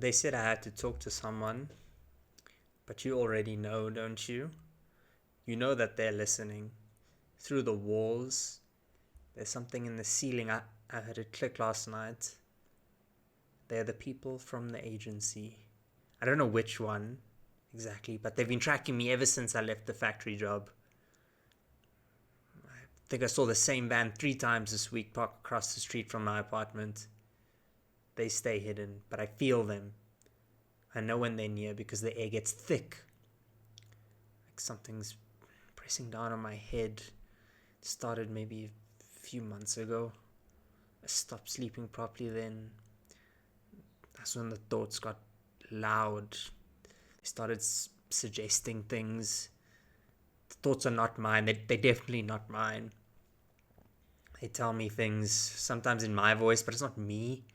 They said I had to talk to someone, but you already know, don't you? You know that they're listening. Through the walls, there's something in the ceiling. I heard it click last night. They're the people from the agency. I don't know which one exactly, but they've been tracking me ever since I left the factory job. I think I saw the same van 3 times this week park across the street from my apartment. They stay hidden, but I feel them. I know when they're near because the air gets thick. Like something's pressing down on my head. It started maybe a few months ago. I stopped sleeping properly then. That's when the thoughts got loud. They started suggesting things. The thoughts are not mine. They're definitely not mine. They tell me things, sometimes in my voice, but it's not me.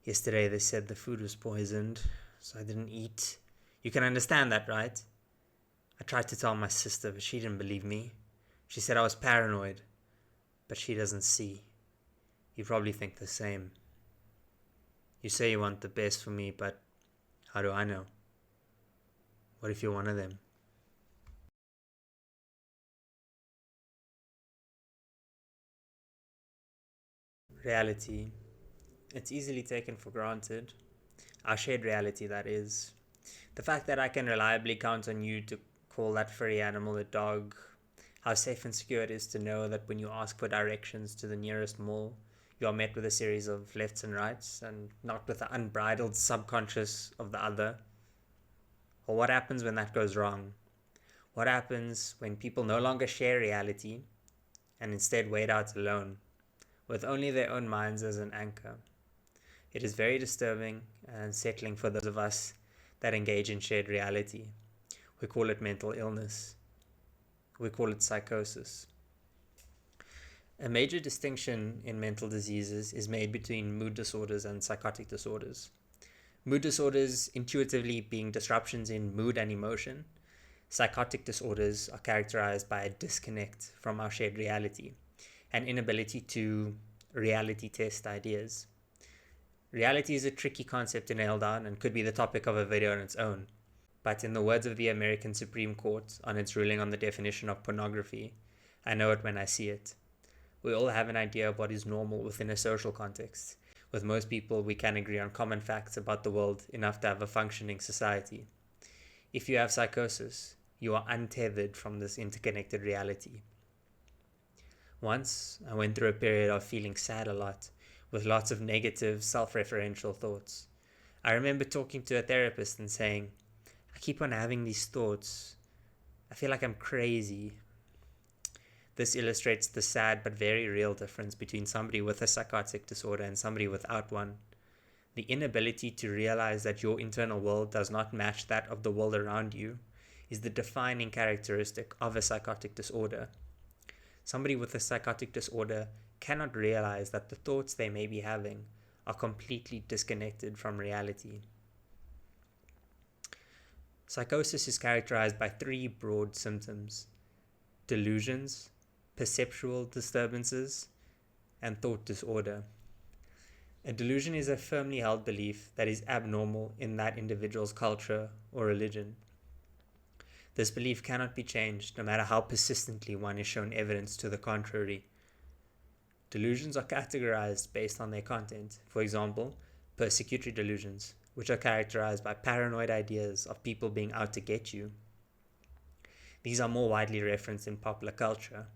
Yesterday they said the food was poisoned, so I didn't eat. You can understand that, right? I tried to tell my sister, but she didn't believe me. She said I was paranoid, but she doesn't see. You probably think the same. You say you want the best for me, but how do I know? What if you're one of them? Reality. It's easily taken for granted. Our shared reality, that is. The fact that I can reliably count on you to call that furry animal a dog. How safe and secure it is to know that when you ask for directions to the nearest mall, you are met with a series of lefts and rights and not with the unbridled subconscious of the other. Or what happens when that goes wrong? What happens when people no longer share reality and instead wade out alone, with only their own minds as an anchor? It is very disturbing and unsettling for those of us that engage in shared reality. We call it mental illness. We call it psychosis. A major distinction in mental diseases is made between mood disorders and psychotic disorders. Mood disorders intuitively being disruptions in mood and emotion. Psychotic disorders are characterized by a disconnect from our shared reality, an inability to reality test ideas. Reality is a tricky concept to nail down and could be the topic of a video on its own. But in the words of the American Supreme Court on its ruling on the definition of pornography, I know it when I see it. We all have an idea of what is normal within a social context. With most people, we can agree on common facts about the world enough to have a functioning society. If you have psychosis, you are untethered from this interconnected reality. Once, I went through a period of feeling sad a lot, with lots of negative, self-referential thoughts. I remember talking to a therapist and saying, I keep on having these thoughts. I feel like I'm crazy. This illustrates the sad but very real difference between somebody with a psychotic disorder and somebody without one. The inability to realize that your internal world does not match that of the world around you is the defining characteristic of a psychotic disorder. Somebody with a psychotic disorder cannot realize that the thoughts they may be having are completely disconnected from reality. Psychosis is characterized by 3 broad symptoms: delusions, perceptual disturbances, and thought disorder. A delusion is a firmly held belief that is abnormal in that individual's culture or religion. This belief cannot be changed no matter how persistently one is shown evidence to the contrary. Delusions are categorized based on their content. For example, persecutory delusions, which are characterized by paranoid ideas of people being out to get you. These are more widely referenced in popular culture.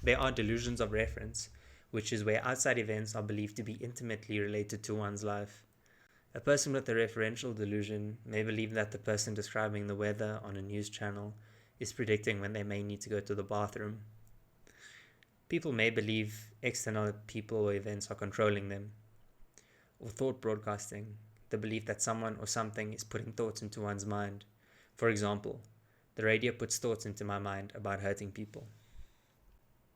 There are delusions of reference, which is where outside events are believed to be intimately related to one's life. A person with a referential delusion may believe that the person describing the weather on a news channel is predicting when they may need to go to the bathroom. People may believe external people or events are controlling them. Or thought broadcasting, the belief that someone or something is putting thoughts into one's mind. For example, the radio puts thoughts into my mind about hurting people.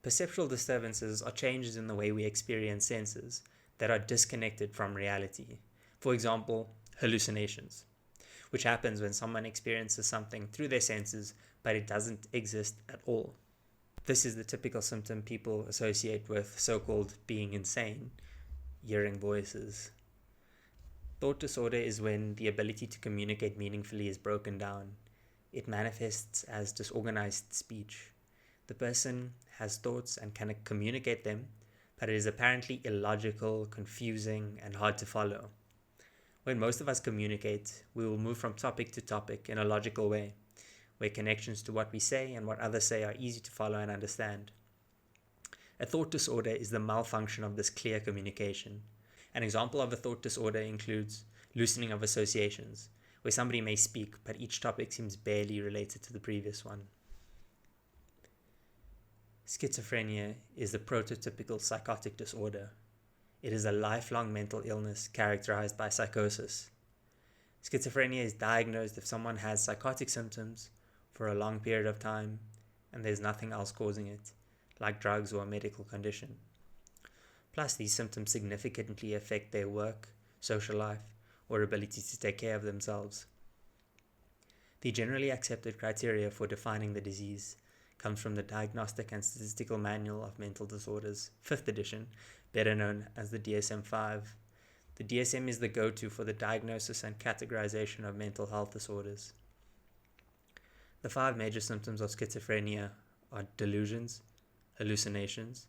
Perceptual disturbances are changes in the way we experience senses that are disconnected from reality. For example, hallucinations, which happens when someone experiences something through their senses, but it doesn't exist at all. This is the typical symptom people associate with so-called being insane, hearing voices. Thought disorder is when the ability to communicate meaningfully is broken down. It manifests as disorganized speech. The person has thoughts and can communicate them, but it is apparently illogical, confusing, and hard to follow. When most of us communicate, we will move from topic to topic in a logical way, where connections to what we say and what others say are easy to follow and understand. A thought disorder is the malfunction of this clear communication. An example of a thought disorder includes loosening of associations, where somebody may speak, but each topic seems barely related to the previous one. Schizophrenia is the prototypical psychotic disorder. It is a lifelong mental illness characterized by psychosis. Schizophrenia is diagnosed if someone has psychotic symptoms for a long period of time and there's nothing else causing it, like drugs or a medical condition. Plus, these symptoms significantly affect their work, social life, or ability to take care of themselves. The generally accepted criteria for defining the disease comes from the Diagnostic and Statistical Manual of Mental Disorders, 5th edition, better known as the DSM-5. The DSM is the go-to for the diagnosis and categorization of mental health disorders. The 5 major symptoms of schizophrenia are delusions, hallucinations,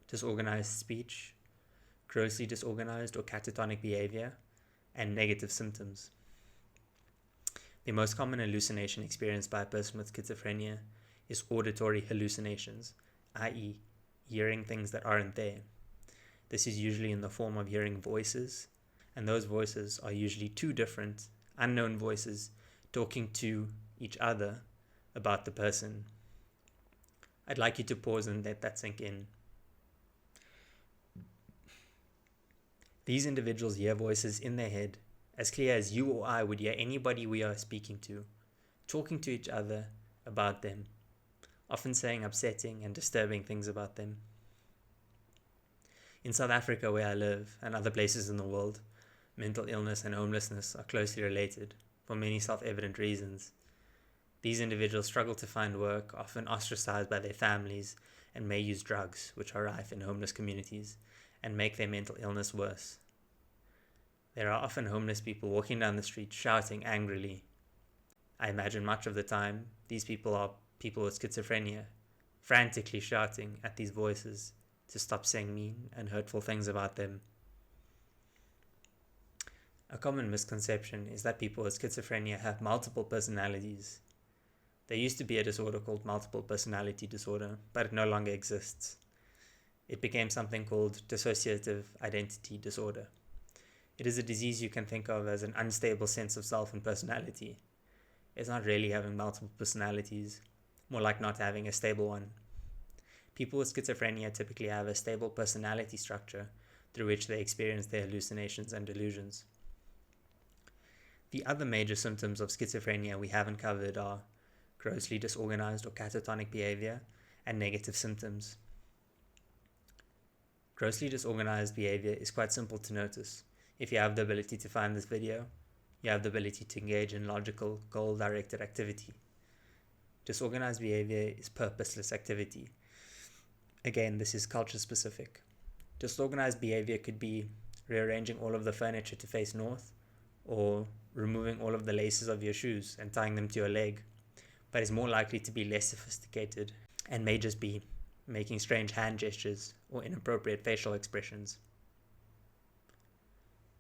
disorganized speech, grossly disorganized or catatonic behavior, and negative symptoms. The most common hallucination experienced by a person with schizophrenia is auditory hallucinations, i.e., hearing things that aren't there. This is usually in the form of hearing voices, and those voices are usually 2 different, unknown voices talking to each other about the person. I'd like you to pause and let that sink in. These individuals hear voices in their head, as clear as you or I would hear anybody we are speaking to, talking to each other about them, often saying upsetting and disturbing things about them. In South Africa, where I live, and other places in the world, mental illness and homelessness are closely related, for many self-evident reasons. These individuals struggle to find work, often ostracized by their families, and may use drugs, which are rife in homeless communities, and make their mental illness worse. There are often homeless people walking down the street shouting angrily. I imagine much of the time these people are people with schizophrenia, frantically shouting at these voices to stop saying mean and hurtful things about them. A common misconception is that people with schizophrenia have multiple personalities. There used to be a disorder called multiple personality disorder, but it no longer exists. It became something called dissociative identity disorder. It is a disease you can think of as an unstable sense of self and personality. It's not really having multiple personalities, more like not having a stable one. People with schizophrenia typically have a stable personality structure through which they experience their hallucinations and delusions. The other major symptoms of schizophrenia we haven't covered are grossly disorganized or catatonic behavior and negative symptoms. Grossly disorganized behavior is quite simple to notice. If you have the ability to find this video, you have the ability to engage in logical, goal-directed activity. Disorganized behavior is purposeless activity. Again, this is culture-specific. Disorganized behavior could be rearranging all of the furniture to face north, or removing all of the laces of your shoes and tying them to your leg, but is more likely to be less sophisticated and may just be making strange hand gestures or inappropriate facial expressions.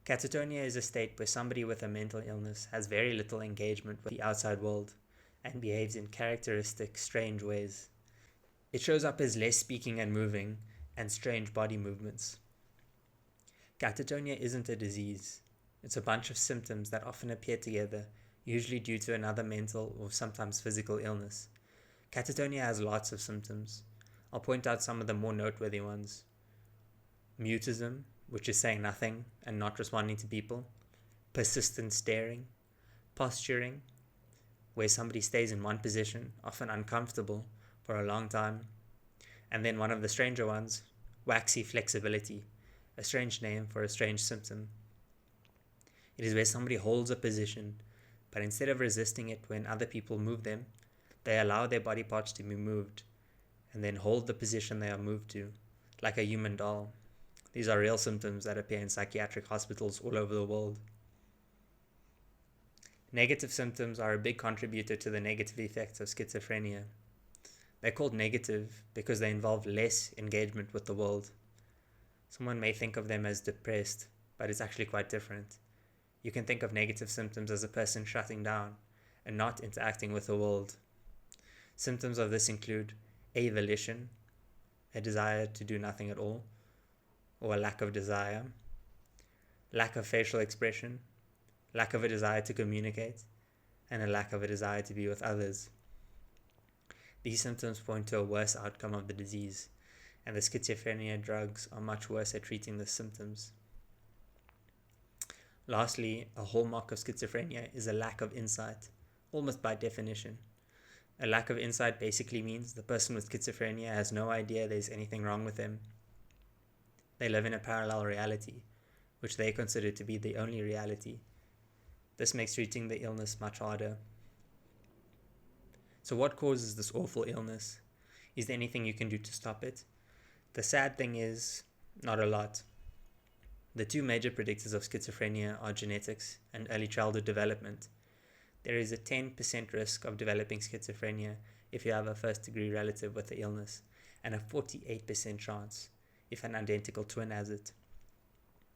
Catatonia is a state where somebody with a mental illness has very little engagement with the outside world and behaves in characteristic, strange ways. It shows up as less speaking and moving and strange body movements. Catatonia isn't a disease. It's a bunch of symptoms that often appear together, usually due to another mental or sometimes physical illness. Catatonia has lots of symptoms. I'll point out some of the more noteworthy ones. Mutism, which is saying nothing and not responding to people. Persistent staring. Posturing, where somebody stays in one position, often uncomfortable, for a long time. And then one of the stranger ones, waxy flexibility, a strange name for a strange symptom. It is where somebody holds a position, but instead of resisting it when other people move them, they allow their body parts to be moved, and then hold the position they are moved to, like a human doll. These are real symptoms that appear in psychiatric hospitals all over the world. Negative symptoms are a big contributor to the negative effects of schizophrenia. They're called negative because they involve less engagement with the world. Someone may think of them as depressed, but it's actually quite different. You can think of negative symptoms as a person shutting down and not interacting with the world. Symptoms of this include avolition, a desire to do nothing at all, or a lack of desire, lack of facial expression, lack of a desire to communicate, and a lack of a desire to be with others. These symptoms point to a worse outcome of the disease, and the schizophrenia drugs are much worse at treating the symptoms. Lastly, a hallmark of schizophrenia is a lack of insight, almost by definition. A lack of insight basically means the person with schizophrenia has no idea there's anything wrong with them. They live in a parallel reality, which they consider to be the only reality. This makes treating the illness much harder. So what causes this awful illness? Is there anything you can do to stop it? The sad thing is, not a lot. The two major predictors of schizophrenia are genetics and early childhood development. There is a 10% risk of developing schizophrenia if you have a first-degree relative with the illness, and a 48% chance if an identical twin has it.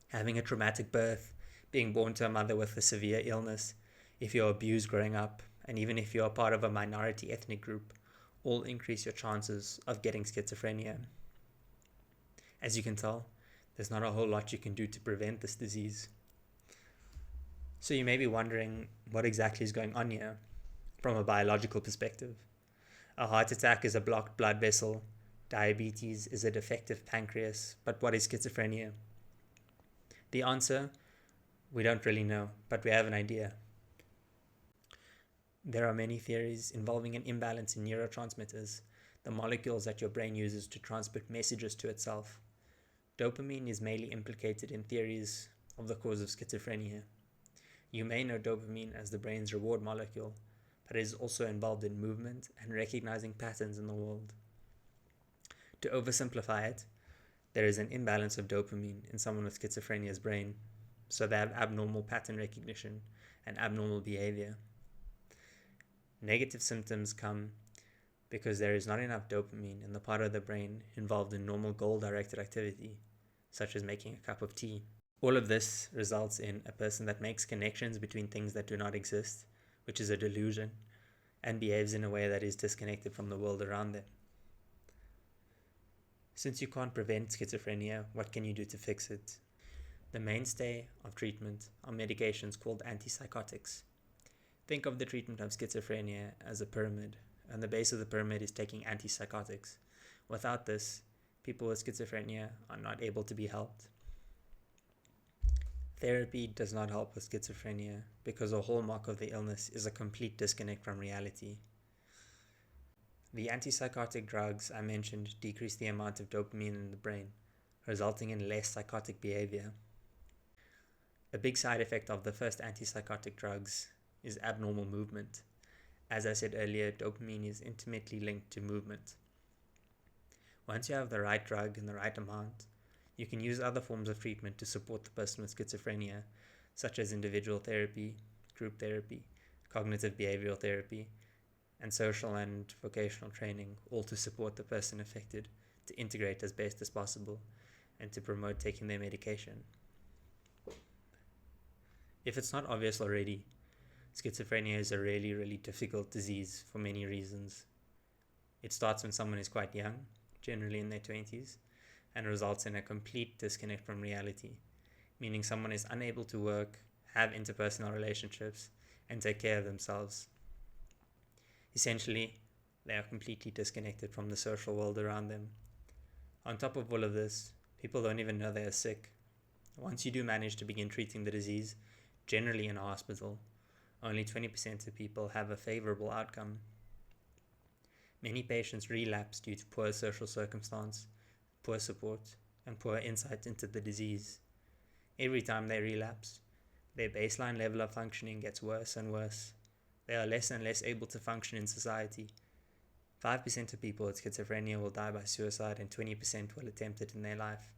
Having a traumatic birth, being born to a mother with a severe illness, if you're abused growing up, and even if you're part of a minority ethnic group, all increase your chances of getting schizophrenia. As you can tell, there's not a whole lot you can do to prevent this disease. So you may be wondering what exactly is going on here from a biological perspective. A heart attack is a blocked blood vessel, diabetes is a defective pancreas, but what is schizophrenia? The answer, we don't really know, but we have an idea. There are many theories involving an imbalance in neurotransmitters, the molecules that your brain uses to transmit messages to itself. Dopamine is mainly implicated in theories of the cause of schizophrenia. You may know dopamine as the brain's reward molecule, but it is also involved in movement and recognizing patterns in the world. To oversimplify it, there is an imbalance of dopamine in someone with schizophrenia's brain, so they have abnormal pattern recognition and abnormal behavior. Negative symptoms come because there is not enough dopamine in the part of the brain involved in normal goal-directed activity, such as making a cup of tea. All of this results in a person that makes connections between things that do not exist, which is a delusion, and behaves in a way that is disconnected from the world around them. Since you can't prevent schizophrenia, what can you do to fix it? The mainstay of treatment are medications called antipsychotics. Think of the treatment of schizophrenia as a pyramid, and the base of the pyramid is taking antipsychotics. Without this, people with schizophrenia are not able to be helped. Therapy does not help with schizophrenia because a hallmark of the illness is a complete disconnect from reality. The antipsychotic drugs I mentioned decrease the amount of dopamine in the brain, resulting in less psychotic behavior. A big side effect of the first antipsychotic drugs is abnormal movement. As I said earlier, dopamine is intimately linked to movement. Once you have the right drug in the right amount, you can use other forms of treatment to support the person with schizophrenia, such as individual therapy, group therapy, cognitive behavioral therapy, and social and vocational training, all to support the person affected to integrate as best as possible and to promote taking their medication. If it's not obvious already, schizophrenia is a really, really difficult disease for many reasons. It starts when someone is quite young, generally in their 20s, and results in a complete disconnect from reality, meaning someone is unable to work, have interpersonal relationships, and take care of themselves. Essentially, they are completely disconnected from the social world around them. On top of all of this, people don't even know they are sick. Once you do manage to begin treating the disease, generally in a hospital, only 20% of people have a favorable outcome. Many patients relapse due to poor social circumstance, poor support, and poor insight into the disease. Every time they relapse, their baseline level of functioning gets worse and worse. They are less and less able to function in society. 5% of people with schizophrenia will die by suicide and 20% will attempt it in their life.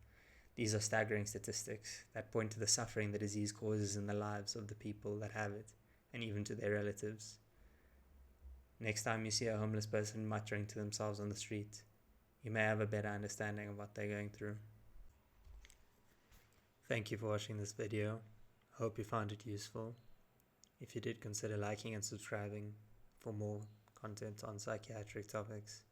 These are staggering statistics that point to the suffering the disease causes in the lives of the people that have it and even to their relatives. Next time you see a homeless person muttering to themselves on the street, you may have a better understanding of what they're going through. Thank you for watching this video. I hope you found it useful. If you did, consider liking and subscribing for more content on psychiatric topics.